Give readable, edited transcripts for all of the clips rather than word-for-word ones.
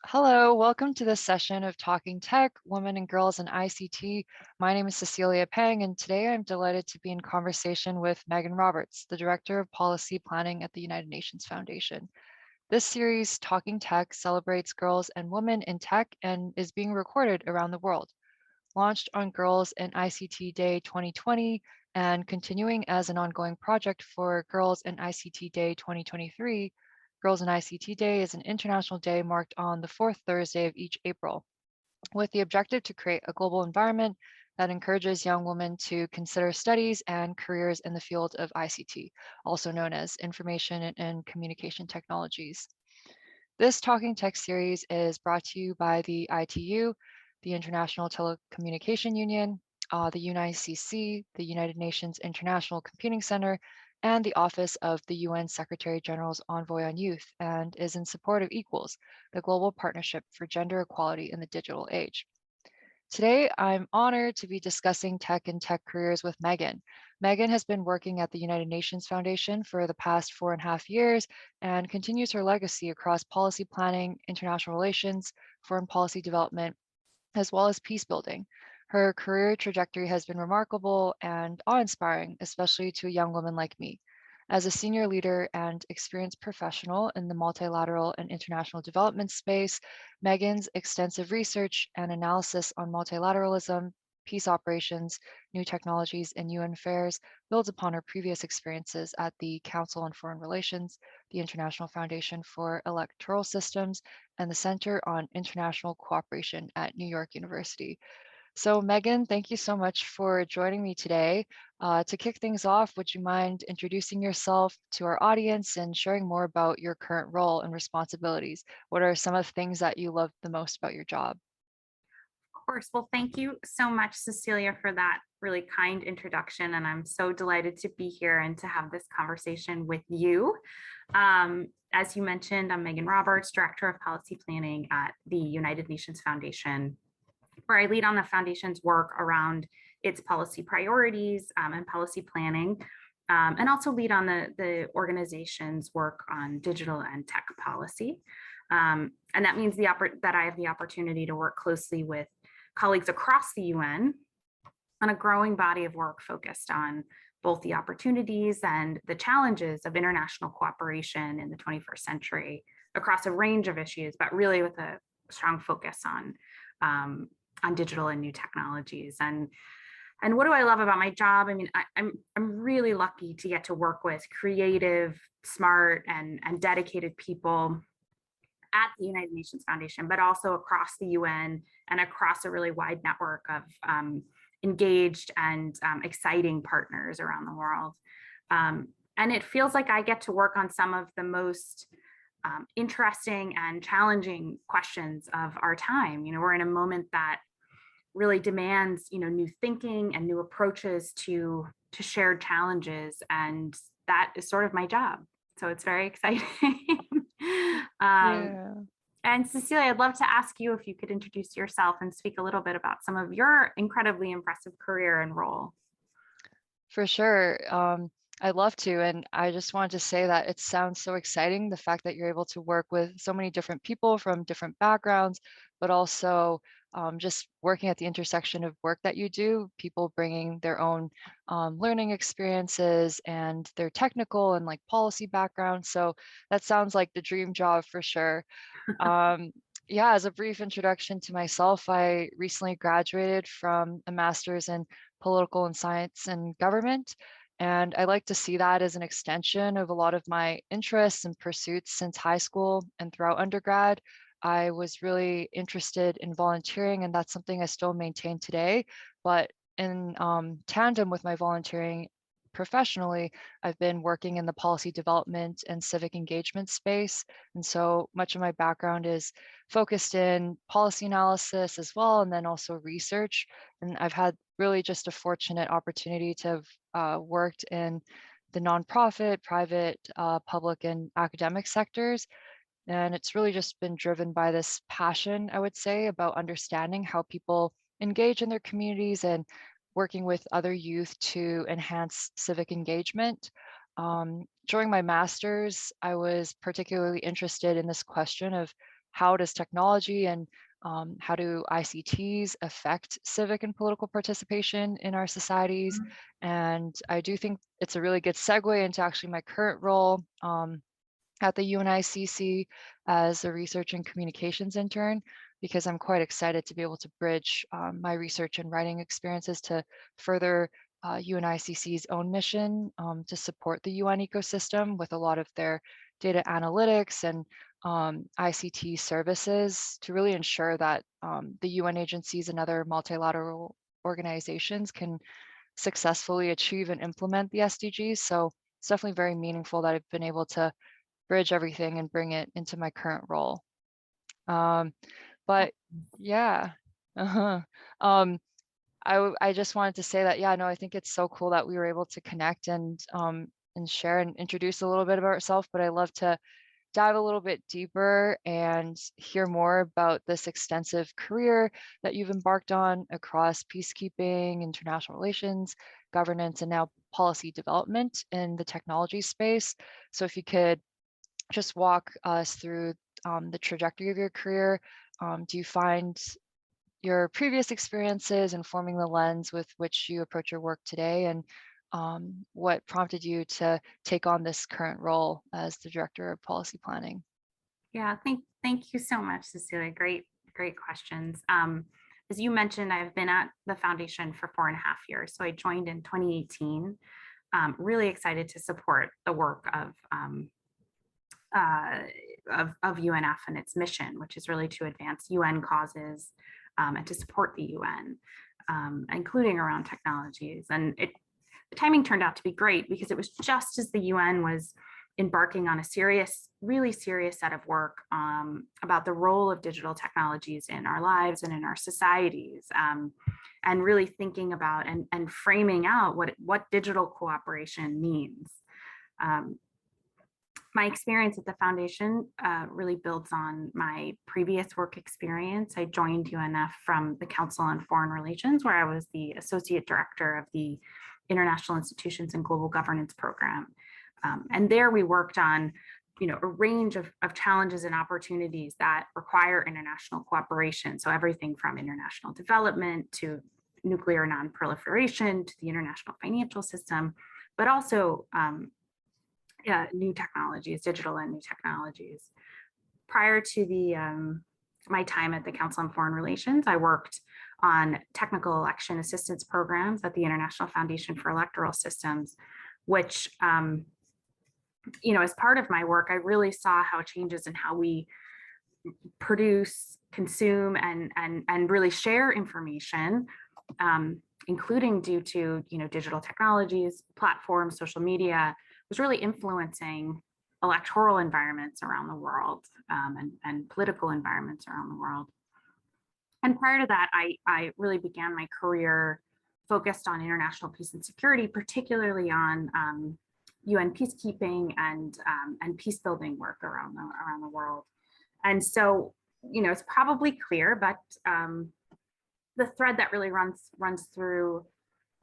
Hello, welcome to this session of Talking Tech, Women and Girls in ICT. My name is Cecilia Peng, and today I'm delighted to be in conversation with Megan Roberts, the Director of Policy Planning at the United Nations Foundation. This series, Talking Tech, celebrates girls and women in tech and is being recorded around the world. Launched on Girls in ICT Day 2020 and continuing as an ongoing project for Girls in ICT Day 2023, Girls in ICT Day is an international day marked on the fourth Thursday of each April, with the objective to create a global environment that encourages young women to consider studies and careers in the field of ICT, also known as Information and Communication Technologies. This Talking Tech series is brought to you by the ITU, the International Telecommunication Union, the UNICC, the United Nations International Computing Center, and the Office of the UN Secretary General's Envoy on Youth, and is in support of Equals, the global partnership for gender equality in the digital age. Today, I'm honored to be discussing tech and tech careers with Megan. Megan has been working at the United Nations Foundation for the past 4.5 years and continues her legacy across policy planning, international relations, foreign policy development, as well as peace building. Her career trajectory has been remarkable and awe-inspiring, especially to a young woman like me. As a senior leader and experienced professional in the multilateral and international development space, Megan's extensive research and analysis on multilateralism, peace operations, new technologies, and UN affairs builds upon her previous experiences at the Council on Foreign Relations, the International Foundation for Electoral Systems, and the Center on International Cooperation at New York University. So Megan, thank you so much for joining me today. To kick things off, would you mind introducing yourself to our audience and sharing more about your current role and responsibilities? What are some of the things that you love the most about your job? Of course. Well, thank you so much, Cecilia, for that really kind introduction. And I'm so delighted to be here and to have this conversation with you. As you mentioned, I'm Megan Roberts, Director of Policy Planning at the United Nations Foundation, where I lead on the foundation's work around its policy priorities and policy planning, and also lead on the organization's work on digital and tech policy. And that means that I have the opportunity to work closely with colleagues across the UN on a growing body of work focused on both the opportunities and the challenges of international cooperation in the 21st century across a range of issues, but really with a strong focus on digital and new technologies. And what do I love about my job? I mean, I'm really lucky to get to work with creative, smart, and dedicated people at the United Nations Foundation, but also across the UN and across a really wide network of engaged and exciting partners around the world. And it feels like I get to work on some of the most interesting and challenging questions of our time. We're in a moment that really demands, new thinking and new approaches to shared challenges, and that is sort of my job. So it's very exciting. um, Yeah. and Cecilia, I'd love to ask you if you could introduce yourself and speak a little bit about some of your incredibly impressive career and role. For sure. I'd love to. And I just wanted to say that it sounds so exciting, the fact that you're able to work with so many different people from different backgrounds, but also just working at the intersection of work that you do, people bringing their own learning experiences and their technical and like policy background. So that sounds like the dream job for sure. Um, yeah, as a brief introduction to myself, I recently graduated from a master's in political and science and government. And I like to see that as an extension of a lot of my interests and pursuits since high school and throughout undergrad. I was really interested in volunteering, and that's something I still maintain today. But in tandem with my volunteering professionally, I've been working in the policy development and civic engagement space. And so much of my background is focused in policy analysis as well, and then also research. And I've had really just a fortunate opportunity to have worked in the nonprofit, private, public, and academic sectors. And it's really just been driven by this passion, I would say, about understanding how people engage in their communities and working with other youth to enhance civic engagement. During my master's, I was particularly interested in this question of how does technology and how do ICTs affect civic and political participation in our societies? And I do think it's a really good segue into actually my current role at the UNICC as a research and communications intern, because I'm quite excited to be able to bridge my research and writing experiences to further UNICC's own mission to support the UN ecosystem with a lot of their data analytics and ICT services to really ensure that the UN agencies and other multilateral organizations can successfully achieve and implement the SDGs. So it's definitely very meaningful that I've been able to bridge everything and bring it into my current role. But yeah, uh-huh. um, I just wanted to say that, yeah, no, I think it's so cool that we were able to connect and share and introduce a little bit of ourselves, but I love to dive a little bit deeper and hear more about this extensive career that you've embarked on across peacekeeping, international relations, governance, and now policy development in the technology space. So if you could just walk us through the trajectory of your career. Do you find your previous experiences informing the lens with which you approach your work today? And what prompted you to take on this current role as the Director of Policy Planning? Yeah, thank you so much, Cecilia. Great questions. As you mentioned, I've been at the foundation for 4.5 years. So I joined in 2018. Really excited to support the work uh, of UNF and its mission, which is really to advance UN causes and to support the UN, including around technologies. And the timing turned out to be great because it was just as the UN was embarking on a really serious set of work about the role of digital technologies in our lives and in our societies, and really thinking about and framing out what digital cooperation means. My experience at the foundation really builds on my previous work experience. I joined UNF from the Council on Foreign Relations, where I was the Associate Director of the International Institutions and Global Governance Program. And there we worked on a range of challenges and opportunities that require international cooperation. So everything from international development to nuclear non-proliferation to the international financial system, but also new technologies, digital and new technologies. Prior to my time at the Council on Foreign Relations, I worked on technical election assistance programs at the International Foundation for Electoral Systems, which, as part of my work, I really saw how changes in how we produce, consume, and really share information, including due to digital technologies, platforms, social media, was really influencing electoral environments around the world, and political environments around the world. And prior to that, I really began my career focused on international peace and security, particularly on UN peacekeeping and peace building work around the world. And so, it's probably clear, but the thread that really runs through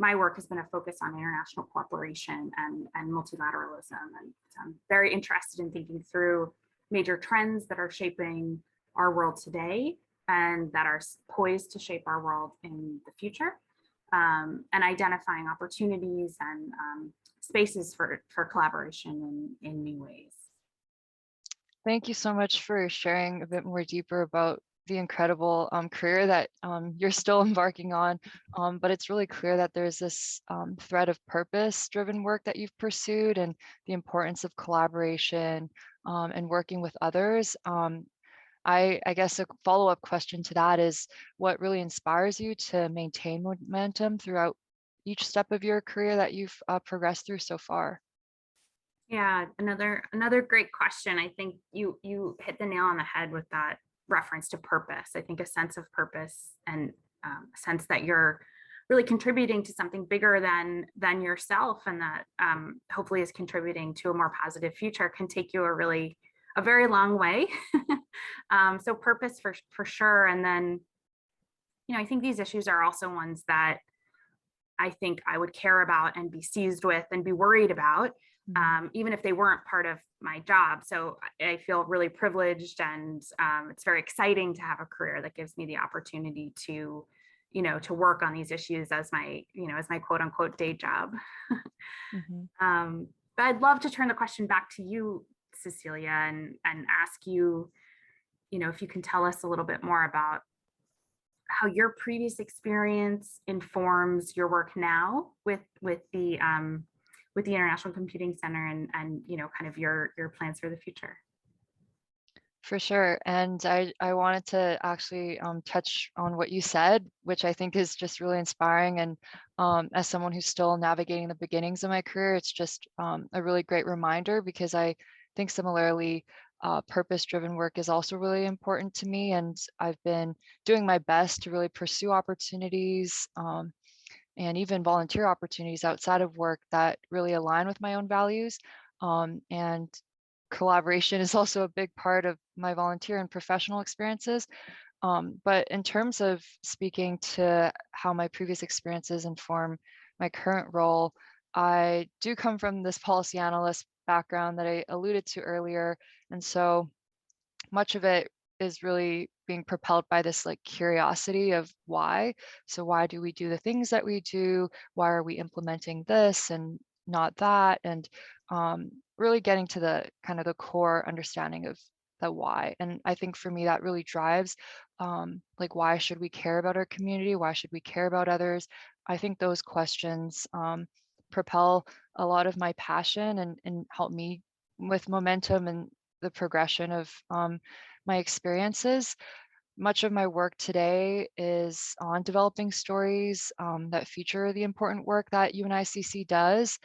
my work has been a focus on international cooperation and multilateralism. And I'm very interested in thinking through major trends that are shaping our world today and that are poised to shape our world in the future, and identifying opportunities and spaces for collaboration in new ways. Thank you so much for sharing a bit more deeper about the incredible career that you're still embarking on. But it's really clear that there's this thread of purpose-driven work that you've pursued and the importance of collaboration and working with others. I guess a follow-up question to that is, what really inspires you to maintain momentum throughout each step of your career that you've progressed through so far? Yeah, another great question. I think you hit the nail on the head with that reference to purpose. I think a sense of purpose and a sense that you're really contributing to something bigger than yourself, and that hopefully is contributing to a more positive future, can take you a very long way. So purpose for sure. And then, I think these issues are also ones that I think I would care about and be seized with and be worried about. Mhm. even if they weren't part of my job. So I feel really privileged, and it's very exciting to have a career that gives me the opportunity to, to work on these issues as my quote unquote day job. Mhm. But I'd love to turn the question back to you, Cecilia, and ask you, if you can tell us a little bit more about how your previous experience informs your work now with the International Computing Center, and kind of your plans for the future. For sure. And I wanted to actually touch on what you said, which I think is just really inspiring. And as someone who's still navigating the beginnings of my career, it's just a really great reminder, because I think similarly, purpose-driven work is also really important to me. And I've been doing my best to really pursue opportunities and even volunteer opportunities outside of work that really align with my own values. And collaboration is also a big part of my volunteer and professional experiences. But in terms of speaking to how my previous experiences inform my current role, I do come from this policy analyst background that I alluded to earlier. And so much of it is really being propelled by this like curiosity of why. So why do we do the things that we do? Why are we implementing this and not that? And really getting to the kind of the core understanding of the why. And I think for me that really drives like, why should we care about our community? Why should we care about others? I think those questions propel a lot of my passion and help me with momentum and the progression of my experiences. Much of my work today is on developing stories that feature the important work that UNICC does.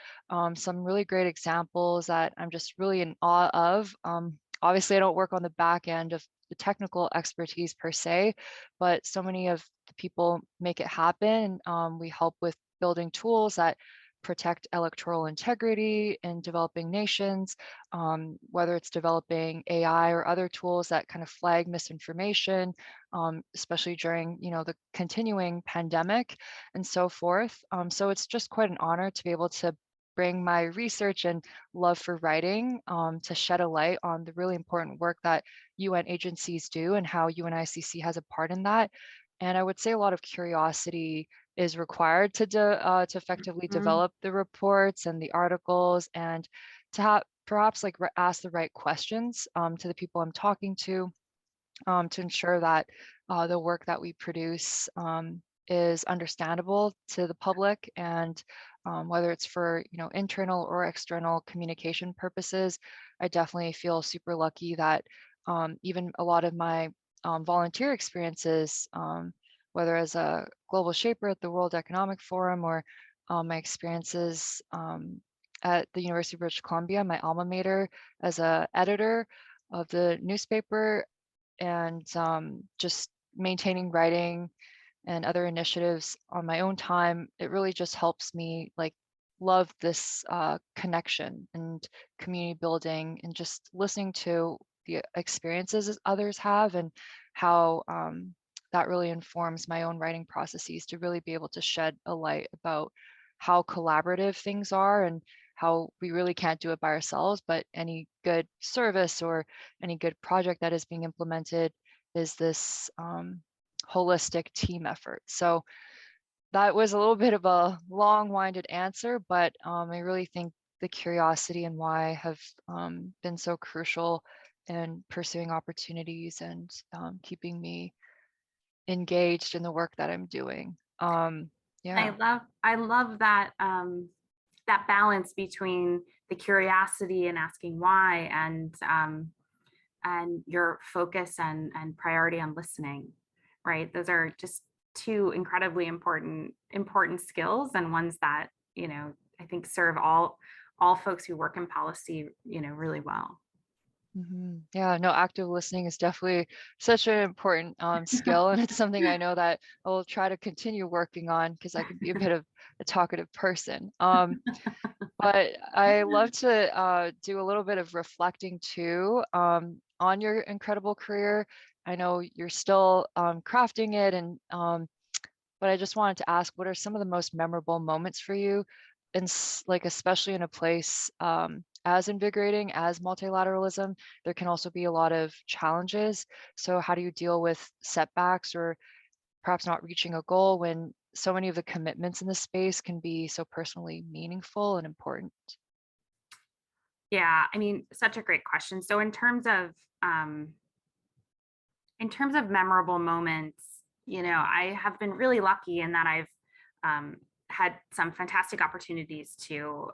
Some really great examples that I'm just really in awe of. Obviously, I don't work on the back end of the technical expertise per se, but so many of the people make it happen. We help with building tools that protect electoral integrity in developing nations, whether it's developing AI or other tools that kind of flag misinformation, especially during the continuing pandemic and so forth. So it's just quite an honor to be able to bring my research and love for writing to shed a light on the really important work that UN agencies do and how UNICC has a part in that. And I would say a lot of curiosity is required to effectively Mhm. develop the reports and the articles, and to perhaps like ask the right questions to the people I'm talking to ensure that the work that we produce is understandable to the public, and whether it's for internal or external communication purposes. I definitely feel super lucky that even a lot of my volunteer experiences, whether as a global shaper at the World Economic Forum, or my experiences at the University of British Columbia, my alma mater, as a editor of the newspaper, and just maintaining writing and other initiatives on my own time, it really just helps me like love this connection and community building, and just listening to the experiences others have, and how that really informs my own writing processes, to really be able to shed a light about how collaborative things are, and how we really can't do it by ourselves, but any good service or any good project that is being implemented is this holistic team effort. So that was a little bit of a long-winded answer, but I really think the curiosity and why have been so crucial in pursuing opportunities and keeping me engaged in the work that I'm doing. I Yeah. love I love that that balance between the curiosity and asking why, and your focus and priority on listening, right? Those are just two incredibly important skills, and ones that, I think serve all folks who work in policy, really well. Yeah, no, active listening is definitely such an important skill, and it's something I know that I will try to continue working on, because I can be a bit of a talkative person. But I love to do a little bit of reflecting too on your incredible career. I know you're still crafting it, and but I just wanted to ask, what are some of the most memorable moments for you like especially in a place as invigorating as multilateralism, there can also be a lot of challenges. So how do you deal with setbacks or perhaps not reaching a goal when so many of the commitments in the space can be so personally meaningful and important? Yeah, I mean, such a great question. So in terms of memorable moments, I have been really lucky in that I've um, had some fantastic opportunities to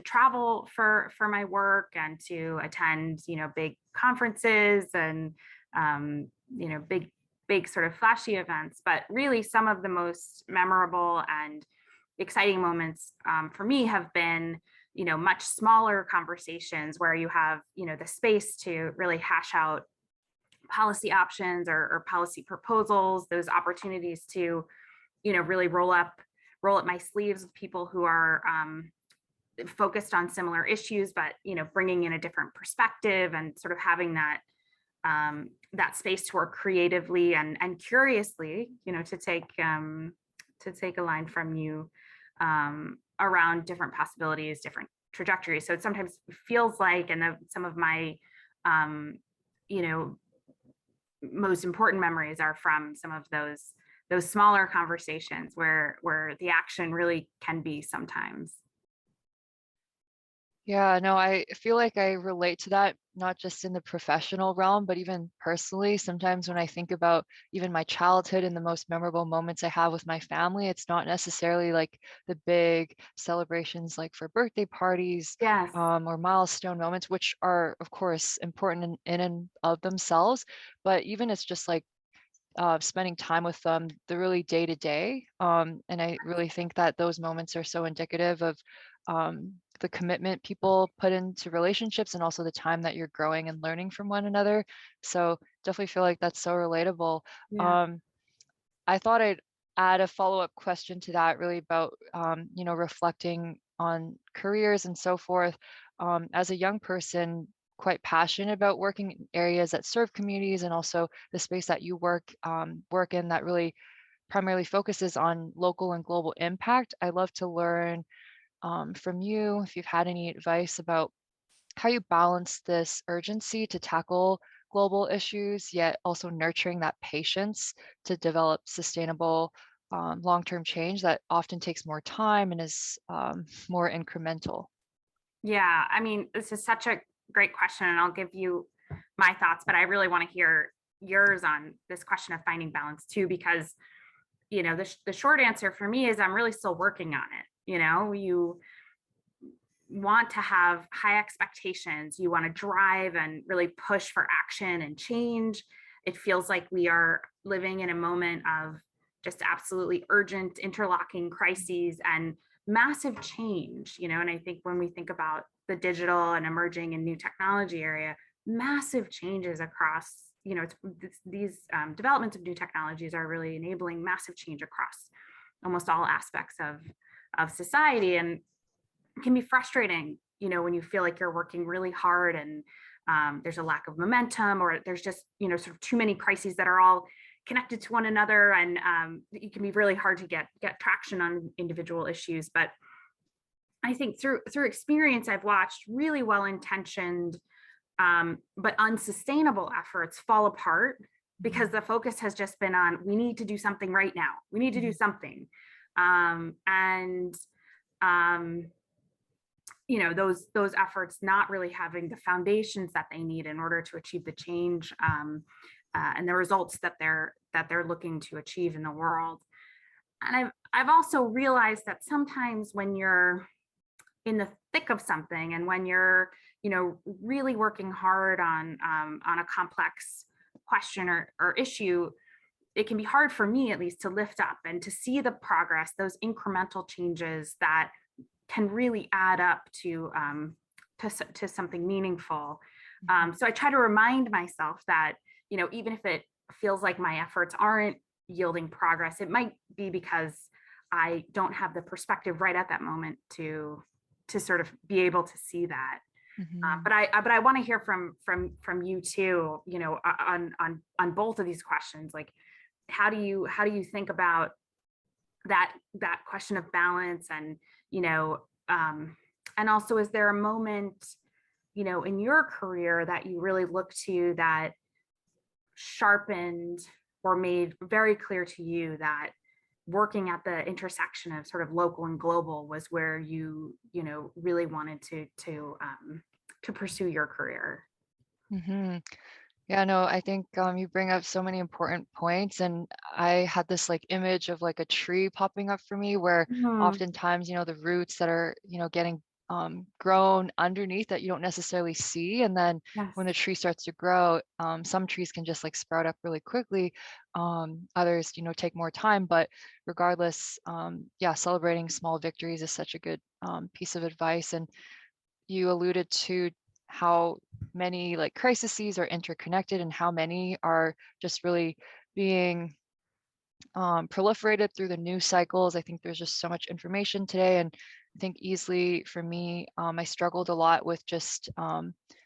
travel for my work and to attend, big conferences and big sort of flashy events. But really, some of the most memorable and exciting moments for me have been much smaller conversations where you have the space to really hash out policy options or policy proposals, those opportunities to really roll up my sleeves with people who are focused on similar issues, but bringing in a different perspective and sort of having that space to work creatively and curiously, to take a line from you around different possibilities, different trajectories. So it sometimes feels like, and some of my um, you know most important memories are from some of those smaller conversations where the action really can be sometimes. Yeah, no, I feel like I relate to that, not just in the professional realm, but even personally. Sometimes when I think about even my childhood and the most memorable moments I have with my family, it's not necessarily like the big celebrations like for birthday parties Yes. or milestone moments, which are, of course, important in and of themselves. But even it's just like spending time with them, the really day to day. And I really think that those moments are so indicative of the commitment people put into relationships and also the time that you're growing and learning from one another. So definitely feel like that's so relatable. Yeah. Um, I thought I'd add a follow-up question to that really about, reflecting on careers and so forth. As a young person, quite passionate about working in areas that serve communities and also the space that you work in that really primarily focuses on local and global impact. I'd love to learn from you if you've had any advice about how you balance this urgency to tackle global issues, yet also nurturing that patience to develop sustainable long-term change that often takes more time and is more incremental. Yeah, I mean, this is such a great question, and I'll give you my thoughts, but I really want to hear yours on this question of finding balance too, because the short answer for me is I'm really still working on it. You want to have high expectations, you want to drive and really push for action and change. It feels like we are living in a moment of just absolutely urgent interlocking crises and massive change, and I think when we think about the digital and emerging and new technology area, massive changes across, these developments of new technologies are really enabling massive change across almost all aspects of society. And it can be frustrating, when you feel like you're working really hard and there's a lack of momentum, or there's just, sort of too many crises that are all connected to one another, and it can be really hard to get traction on individual issues. But I think through experience, I've watched really well intentioned but unsustainable efforts fall apart because the focus has just been on, we need to do something right now. We need to do Mhm. something. And those efforts not really having the foundations that they need in order to achieve the change and the results that they're looking to achieve in the world. And I've also realized that sometimes when you're in the thick of something, and when you're really working hard on a complex question or issue, it can be hard for me at least to lift up and to see the progress, those incremental changes that can really add up to something meaningful. Mhm. So I try to remind myself that, even if it feels like my efforts aren't yielding progress, it might be because I don't have the perspective right at that moment to sort of be able to see that. Mhm. But I want to hear from you too, on both of these questions. Like, how do you think about that question of balance, and And also, is there a moment, in your career that you really look to that sharpened or made very clear to you that working at the intersection of sort of local and global was where really wanted to pursue your career? Hmm. Yeah, no, I think you bring up so many important points, and I had this like image of like a tree popping up for me, where Mhm. oftentimes, the roots that are, getting grown underneath that you don't necessarily see, and then when Yes. the tree starts to grow, some trees can just like sprout up really quickly. Others, take more time, but regardless, yeah, celebrating small victories is such a good piece of advice. And you alluded to how many like crises are interconnected and how many are just really being proliferated through the news cycles. I think there's just so much information today, and I think easily for me, I struggled a lot with just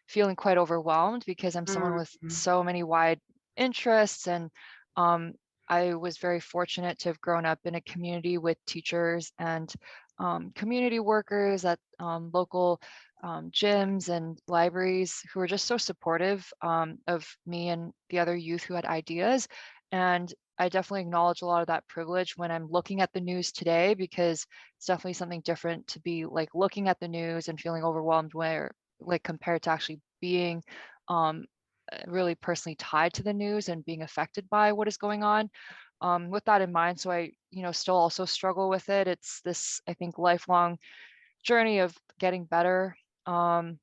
feeling quite overwhelmed because I'm someone with Mhm. so many wide interests, and um, I was very fortunate to have grown up in a community with teachers and community workers at local gyms and libraries who were just so supportive of me and the other youth who had ideas. And I definitely acknowledge a lot of that privilege when I'm looking at the news today, because it's definitely something different to be like looking at the news and feeling overwhelmed where like compared to actually being um, really personally tied to the news and being affected by what is going on. With that in mind, so I, still also struggle with it. It's this, I think, lifelong journey of getting better. Um,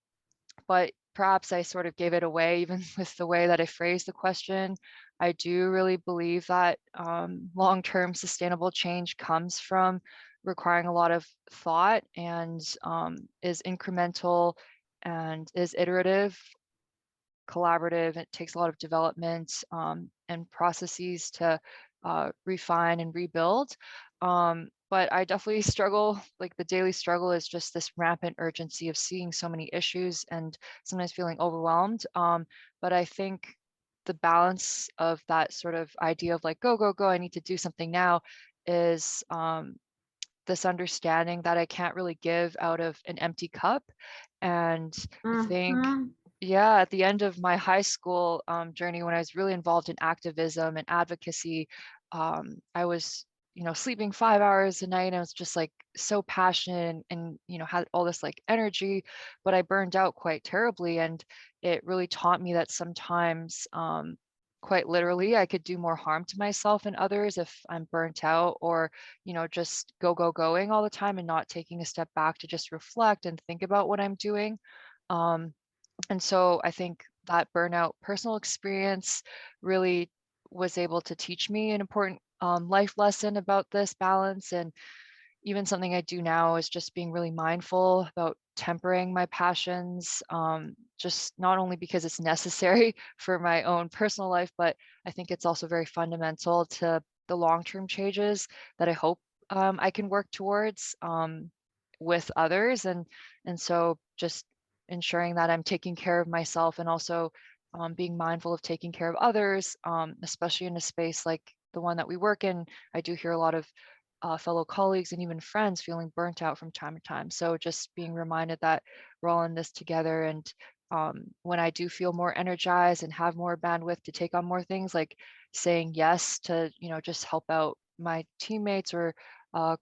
but perhaps I sort of gave it away even with the way that I phrased the question. I do really believe that long-term sustainable change comes from requiring a lot of thought and is incremental and is iterative, collaborative. It takes a lot of development and processes to refine and rebuild. But I definitely struggle, like the daily struggle is just this rampant urgency of seeing so many issues and sometimes feeling overwhelmed. But I think the balance of that sort of idea of like, go, go, go, I need to do something now is this understanding that I can't really give out of an empty cup. And I think, Mhm. yeah, at the end of my high school journey, when I was really involved in activism and advocacy, I was, sleeping 5 hours a night. I was just like so passionate and, had all this like energy, but I burned out quite terribly. And it really taught me that sometimes, quite literally, I could do more harm to myself and others if I'm burnt out, or just going all the time and not taking a step back to just reflect and think about what I'm doing. Um, and so I think that burnout personal experience really was able to teach me an important life lesson about this balance. And even something I do now is just being really mindful about tempering my passions, just not only because it's necessary for my own personal life, but I think it's also very fundamental to the long-term changes that I hope I can work towards with others. And so just ensuring that I'm taking care of myself and also being mindful of taking care of others, especially in a space like the one that we work in. I do hear a lot of fellow colleagues and even friends feeling burnt out from time to time. So just being reminded that we're all in this together. And when I do feel more energized and have more bandwidth to take on more things, like saying yes to, just help out my teammates or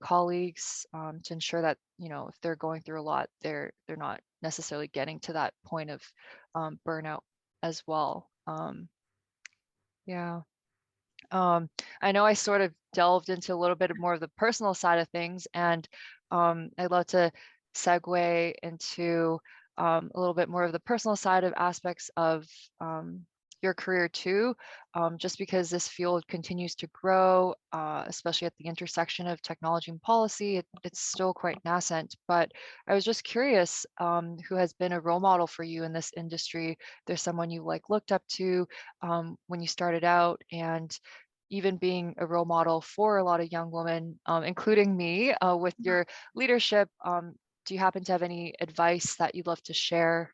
colleagues to ensure that, if they're going through a lot, they're not necessarily getting to that point of burnout as well. Yeah. Um, I know I sort of delved into a little bit more of the personal side of things, and I'd love to segue into a little bit more of the personal side of aspects of your career too, just because this field continues to grow, especially at the intersection of technology and policy. It's still quite nascent, but I was just curious, who has been a role model for you in this industry? There's someone you like looked up to when you started out, and even being a role model for a lot of young women, including me, with your leadership. Do you happen to have any advice that you'd love to share?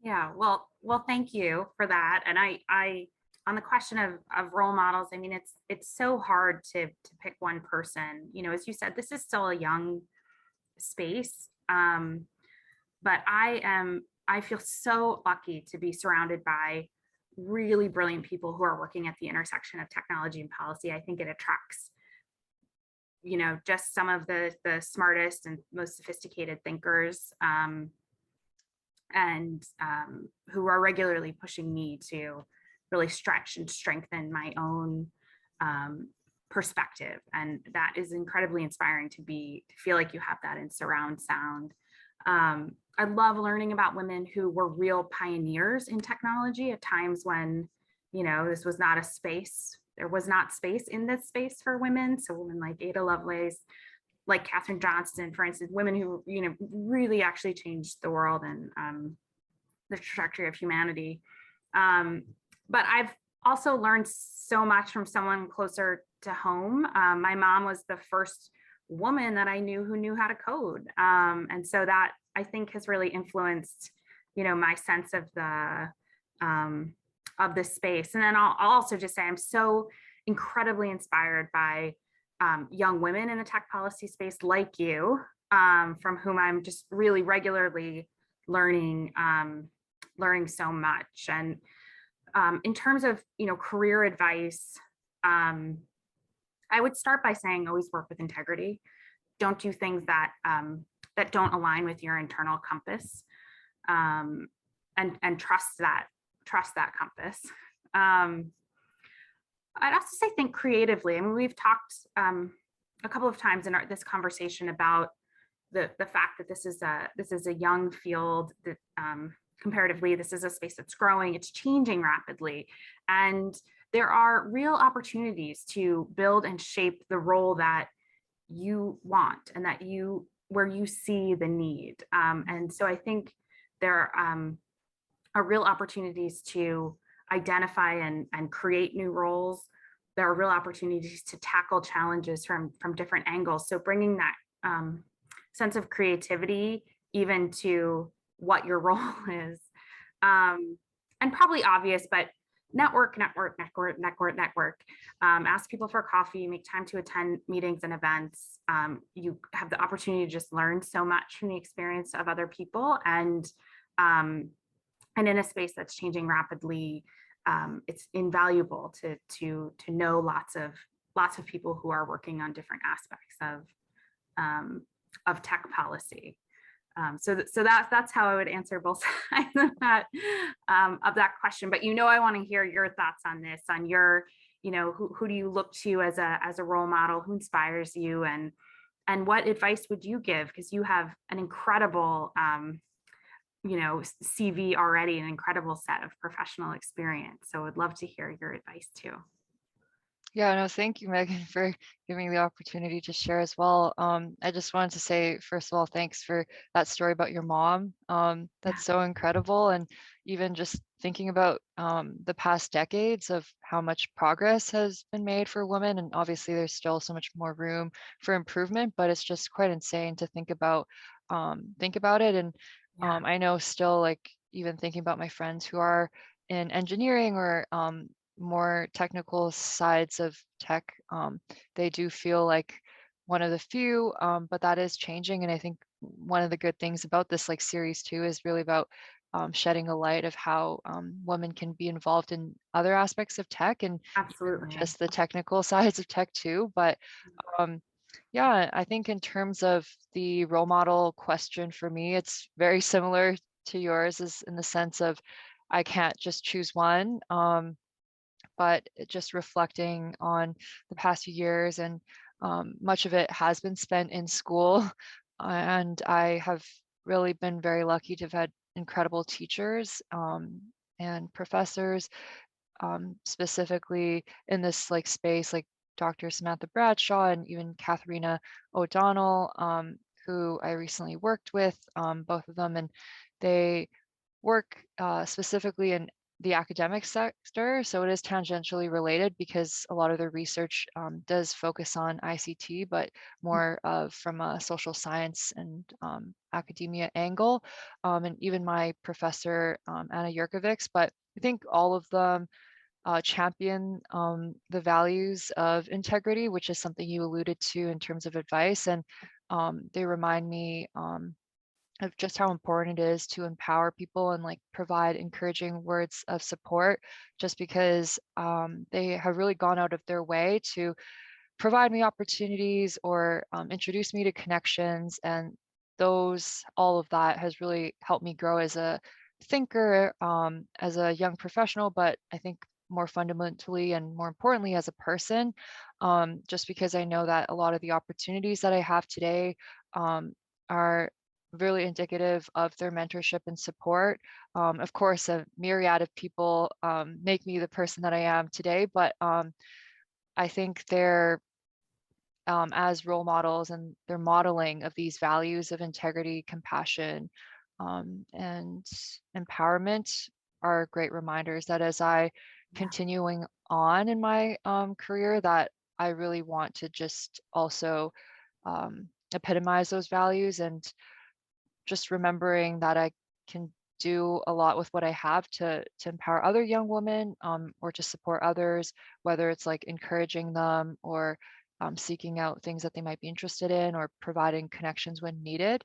Yeah, well, thank you for that. And on the question of role models, I mean, it's so hard to pick one person. As you said, this is still a young space. But I feel so lucky to be surrounded by really brilliant people who are working at the intersection of technology and policy. I think it attracts, just some of the smartest and most sophisticated thinkers, and who are regularly pushing me to really stretch and strengthen my own perspective. And that is incredibly inspiring to feel like you have that in surround sound. I love learning about women who were real pioneers in technology at times when, this was not a space. There was not space in this space for women. So women like Ada Lovelace, like Katherine Johnston, for instance, women who, really actually changed the world and the trajectory of humanity. But I've also learned so much from someone closer to home. My mom was the first woman that I knew who knew how to code. And so that I think has really influenced, my sense of the space. And then I'll also just say I'm so incredibly inspired by young women in the tech policy space like you, from whom I'm just really regularly learning so much. And in terms of career advice, I would start by saying always work with integrity. Don't do things that don't align with your internal compass, and trust that compass. I'd also say think creatively. I mean, we've talked a couple of times in this conversation about the fact that this is a young field, that comparatively this is a space that's growing, it's changing rapidly, and there are real opportunities to build and shape the role that you want and where you see the need. And so I think there are real opportunities to identify and create new roles. There are real opportunities to tackle challenges from different angles. So bringing that sense of creativity even to what your role is, and probably obvious, but network. Ask people for coffee, make time to attend meetings and events. You have the opportunity to just learn so much from the experience of other people, and in a space that's changing rapidly, it's invaluable to know lots of people who are working on different aspects of tech policy. So that's how I would answer both sides of that question. But I want to hear your thoughts on this, on your, who do you look to as a role model, who inspires you, and what advice would you give? Because you have an incredible CV already, an incredible set of professional experience. So I'd love to hear your advice too. Yeah, no, thank you, Megan, for giving me the opportunity to share as well. I just wanted to say, first of all, thanks for that story about your mom. That's so incredible. And even just thinking about the past decades of how much progress has been made for women. And obviously, there's still so much more room for improvement, but it's just quite insane to think about it. And I know still, like, even thinking about my friends who are in engineering or more technical sides of tech, they do feel like one of the few, but that is changing. And I think one of the good things about this like series too is really about shedding a light of how women can be involved in other aspects of tech and Absolutely. just the technical sides of tech too. But yeah, I think in terms of the role model question for me, it's very similar to yours, is in the sense of I can't just choose one. But just reflecting on the past few years, and much of it has been spent in school. And I have really been very lucky to have had incredible teachers and professors, specifically in this like space, like Dr. Samantha Bradshaw and even Katharina O'Donnell, who I recently worked with, both of them, and they work specifically in the academic sector, so it is tangentially related because a lot of their research does focus on ICT, but more of from a social science and academia angle, and even my professor Anna Yurkovics. But I think all of them champion the values of integrity, which is something you alluded to in terms of advice. And They remind me of just how important it is to empower people and like provide encouraging words of support, just because they have really gone out of their way to provide me opportunities or introduce me to connections. And all of that has really helped me grow as a thinker, as a young professional, but I think more fundamentally and more importantly as a person, just because I know that a lot of the opportunities that I have today are really indicative of their mentorship and support. Of course, a myriad of people make me the person that I am today, but I think they're as role models and their modeling of these values of integrity, compassion, and empowerment are great reminders that as I Yeah. continuing on in my career, that I really want to just also epitomize those values, and just remembering that I can do a lot with what I have to empower other young women, or to support others, whether it's like encouraging them or seeking out things that they might be interested in or providing connections when needed.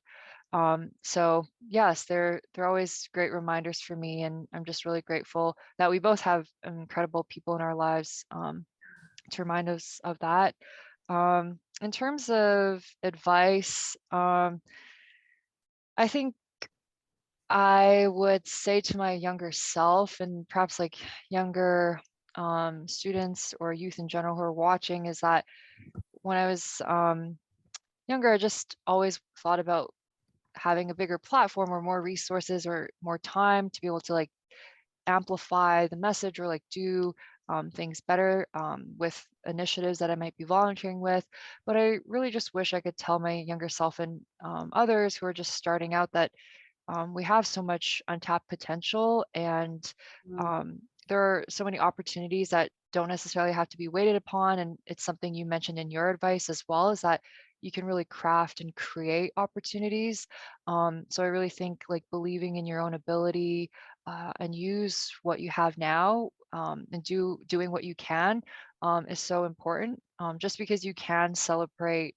So yes, they're always great reminders for me, and I'm just really grateful that we both have incredible people in our lives to remind us of that. In terms of advice, I think I would say to my younger self, and perhaps like younger students or youth in general who are watching, is that when I was younger, I just always thought about having a bigger platform or more resources or more time to be able to like amplify the message or like do things better with initiatives that I might be volunteering with. But I really just wish I could tell my younger self and others who are just starting out that we have so much untapped potential, and Mm, um, there are so many opportunities that don't necessarily have to be waited upon. And it's something you mentioned in your advice as well, is that you can really craft and create opportunities. So I really think like believing in your own ability, and use what you have now, and doing what you can is so important. Just because you can celebrate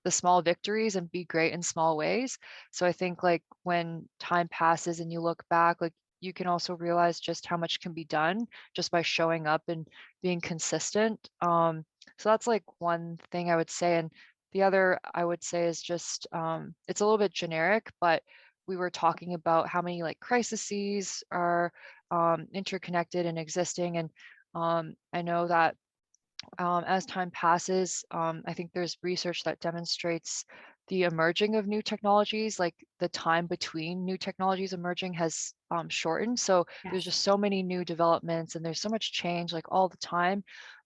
the small victories and be great in small ways. So I think like when time passes and you look back, like you can also realize just how much can be done just by showing up and being consistent. So that's like one thing I would say. And the other I would say is just it's a little bit generic, but we were talking about how many like crises are interconnected and existing. And I know that as time passes, I think there's research that demonstrates the emerging of new technologies, like the time between new technologies emerging has shortened. So there's yes. just so many new developments and there's so much change like all the time.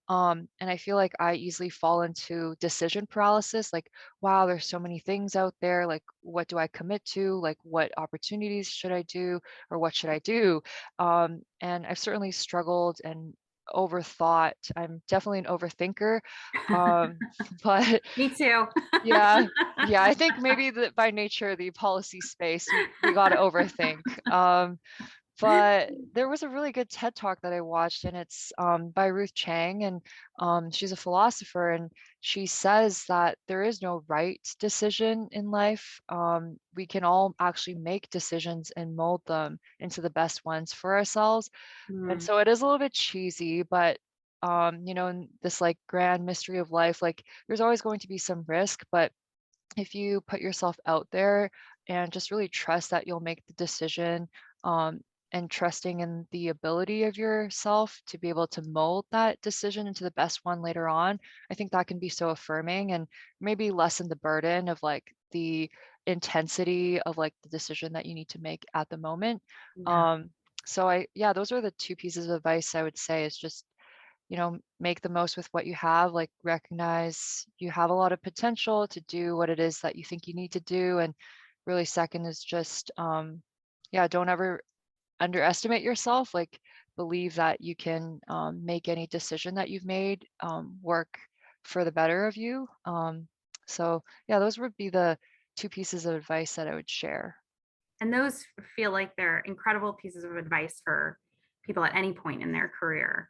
And I feel like I easily fall into decision paralysis. Like, wow, there's so many things out there. Like, what do I commit to? Like, what opportunities should I do? Or what should I do? And I've certainly struggled and overthought. I'm definitely an overthinker. Um, but Me too. yeah, yeah, I think maybe that by nature, the policy space, we got to overthink. But there was a really good TED talk that I watched, and it's by Ruth Chang, and she's a philosopher, and she says that there is no right decision in life. We can all actually make decisions and mold them into the best ones for ourselves. And Mm, so it is a little bit cheesy, but in this like grand mystery of life, like there's always going to be some risk, but if you put yourself out there and just really trust that you'll make the decision, um, and trusting in the ability of yourself to be able to mold that decision into the best one later on, I think that can be so affirming and maybe lessen the burden of like the intensity of like the decision that you need to make at the moment. yeah. So those are the two pieces of advice I would say is just make the most with what you have, like recognize you have a lot of potential to do what it is that you think you need to do. And really second is just, don't ever underestimate yourself, like believe that you can make any decision that you've made work for the better of you. So yeah, those would be the two pieces of advice that I would share. And those feel like they're incredible pieces of advice for people at any point in their career.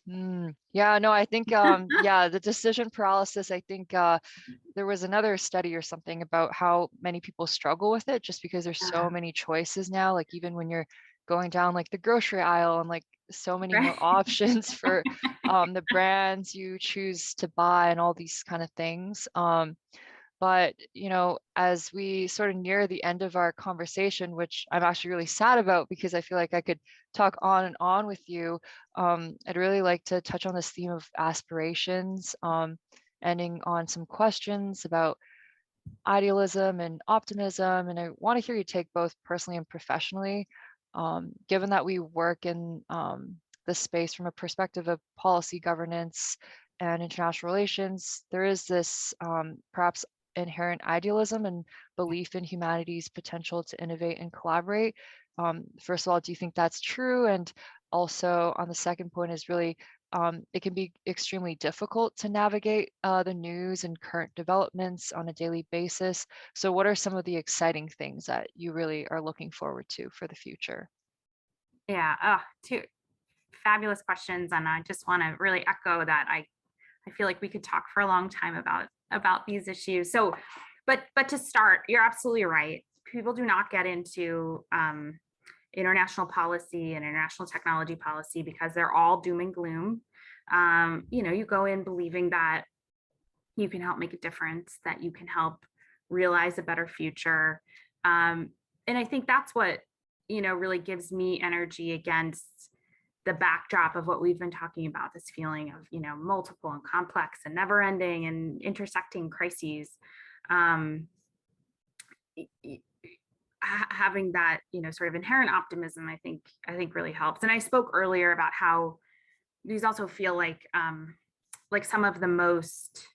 Yeah, no, I think yeah, the decision paralysis, I think there was another study or something about how many people struggle with it just because there's so Uh, many choices now, like even when you're going down like the grocery aisle and like so many right. more options for the brands you choose to buy and all these kind of things. But, as we sort of near the end of our conversation, which I'm actually really sad about because I feel like I could talk on and on with you, I'd really like to touch on this theme of aspirations, ending on some questions about idealism and optimism. And I want to hear your take both personally and professionally. Given that we work in this space from a perspective of policy governance and international relations, there is this perhaps inherent idealism and belief in humanity's potential to innovate and collaborate. First of all, do you think that's true? And also, on the second point, is really it can be extremely difficult to navigate the news and current developments on a daily basis. So, what are some of the exciting things that you really are looking forward to for the future? Yeah. Oh, two fabulous questions. And I just want to really echo that I feel like we could talk for a long time about these issues. So, but to start, you're absolutely right. People do not get into international policy and international technology policy because they're all doom and gloom. You go in believing that you can help make a difference, that you can help realize a better future. And I think that's what, really gives me energy against the backdrop of what we've been talking about, this feeling of, multiple and complex and never ending and intersecting crises. Um, Having that, sort of inherent optimism, I think really helps. And I spoke earlier about how these also feel like some of the most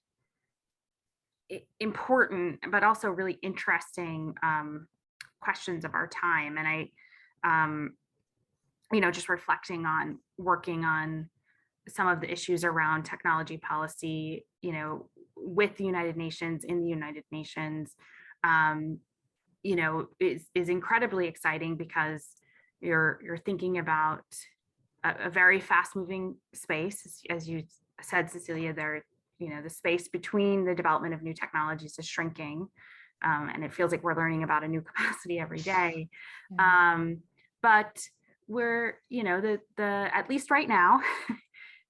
important but also really interesting questions of our time. And um, just reflecting on working on some of the issues around technology policy, with the United Nations, in the United Nations, um, is incredibly exciting because you're thinking about a very fast moving space. As you said, Cecilia, there, the space between the development of new technologies is shrinking. And it feels like we're learning about a new capacity every day. Mhm. But we're, the at least right now,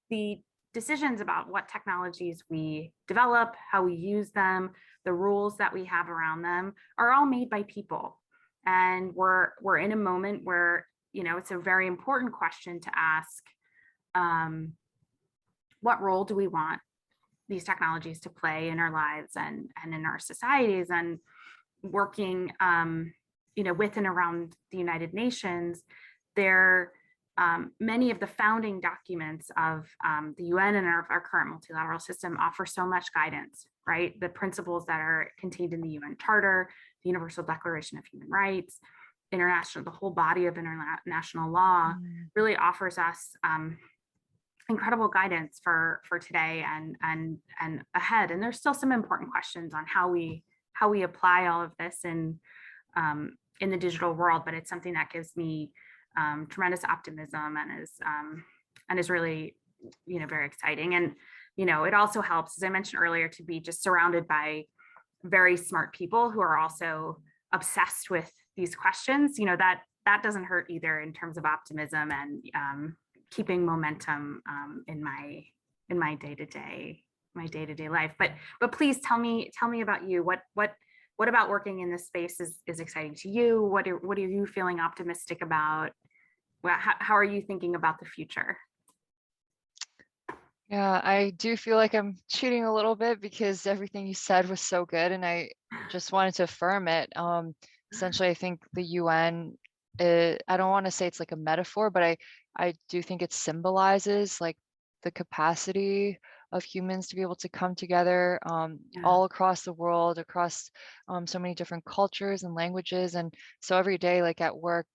the decisions about what technologies we develop, how we use them, the rules that we have around them are all made by people. And we're in a moment where, it's a very important question to ask. Um, what role do we want these technologies to play in our lives and in our societies? And working, with and around the United Nations, there many of the founding documents of the UN and our current multilateral system offer so much guidance, right? The principles that are contained in the UN Charter, the Universal Declaration of Human Rights, the whole body of international law Mm. really offers us incredible guidance for today and ahead. And there's still some important questions on how we apply all of this in the digital world, but it's something that gives me tremendous optimism and is really, very exciting. And it also helps, as I mentioned earlier, to be just surrounded by very smart people who are also obsessed with these questions. That doesn't hurt either in terms of optimism and keeping momentum in my day-to-day life. But please tell me about you. What about working in this space is exciting to you? What are you feeling optimistic about? How are you thinking about the future? Yeah, I do feel like I'm cheating a little bit because everything you said was so good, and I just wanted to affirm it. Essentially, I think the UN, I don't want to say it's like a metaphor, but I do think it symbolizes like the capacity of humans to be able to come together Yeah. all across the world, across so many different cultures and languages. And so every day, like at work,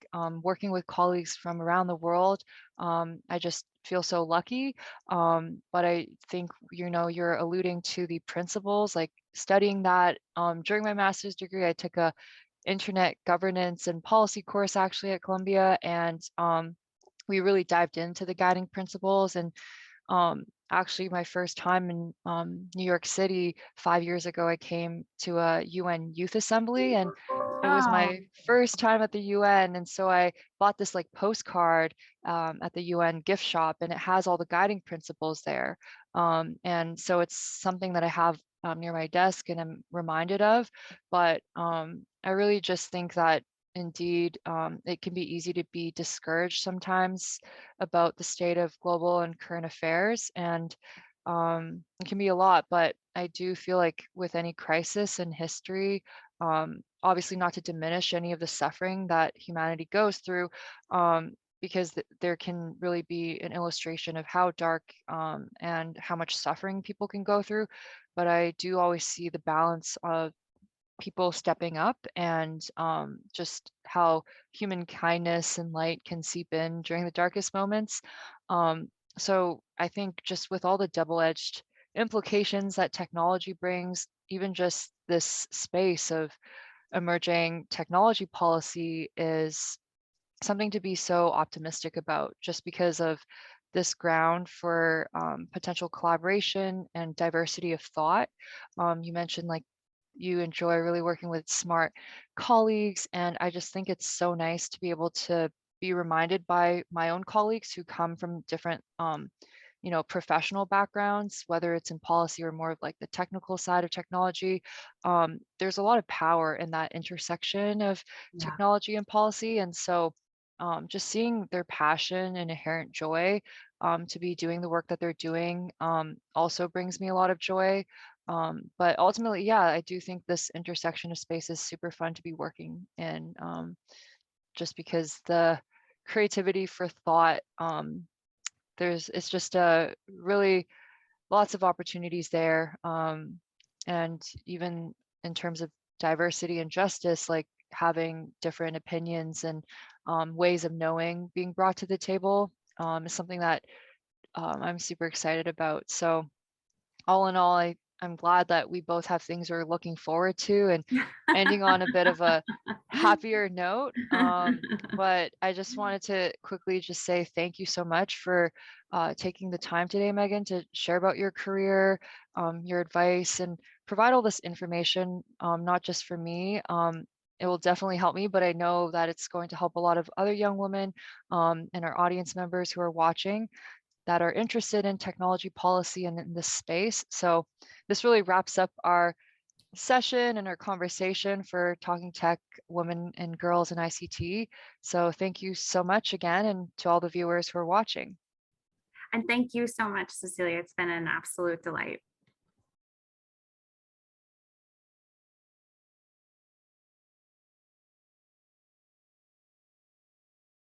working with colleagues from around the world, I just feel so lucky. But I think, you're alluding to the principles, like studying that. During my master's degree, I took a internet governance and policy course actually at Columbia, and we really dived into the guiding principles. And Actually, my first time in New York City 5 years ago, I came to a UN Youth Assembly, and it was Oh, my first time at the UN. And so I bought this like postcard at the UN gift shop, and it has all the guiding principles there. And so it's something that I have near my desk and I'm reminded of. But I really just think that indeed it can be easy to be discouraged sometimes about the state of global and current affairs. And it can be a lot, but I do feel like with any crisis in history, obviously not to diminish any of the suffering that humanity goes through, because there can really be an illustration of how dark and how much suffering people can go through. But I do always see the balance of people stepping up and just how human kindness and light can seep in during the darkest moments. So I think just with all the double-edged implications that technology brings, even just this space of emerging technology policy is something to be so optimistic about just because of this ground for potential collaboration and diversity of thought. You mentioned like you enjoy really working with smart colleagues, and I just think it's so nice to be able to be reminded by my own colleagues who come from different professional backgrounds, whether it's in policy or more of like the technical side of technology. There's a lot of power in that intersection of yeah. technology and policy. And so just seeing their passion and inherent joy to be doing the work that they're doing also brings me a lot of joy. But ultimately, yeah, I do think this intersection of space is super fun to be working in, just because the creativity for thought, it's just a really lots of opportunities there. And even in terms of diversity and justice, like having different opinions and ways of knowing being brought to the table is something that I'm super excited about. So all in all, I'm glad that we both have things we're looking forward to and ending on a bit of a happier note. But I just wanted to quickly just say thank you so much for taking the time today, Megan, to share about your career, your advice, and provide all this information, not just for me. It will definitely help me, but I know that it's going to help a lot of other young women and our audience members who are watching that are interested in technology policy and in this space. So this really wraps up our session and our conversation for Talking Tech Women and Girls in ICT. So thank you so much again, and to all the viewers who are watching. And thank you so much, Cecilia. It's been an absolute delight.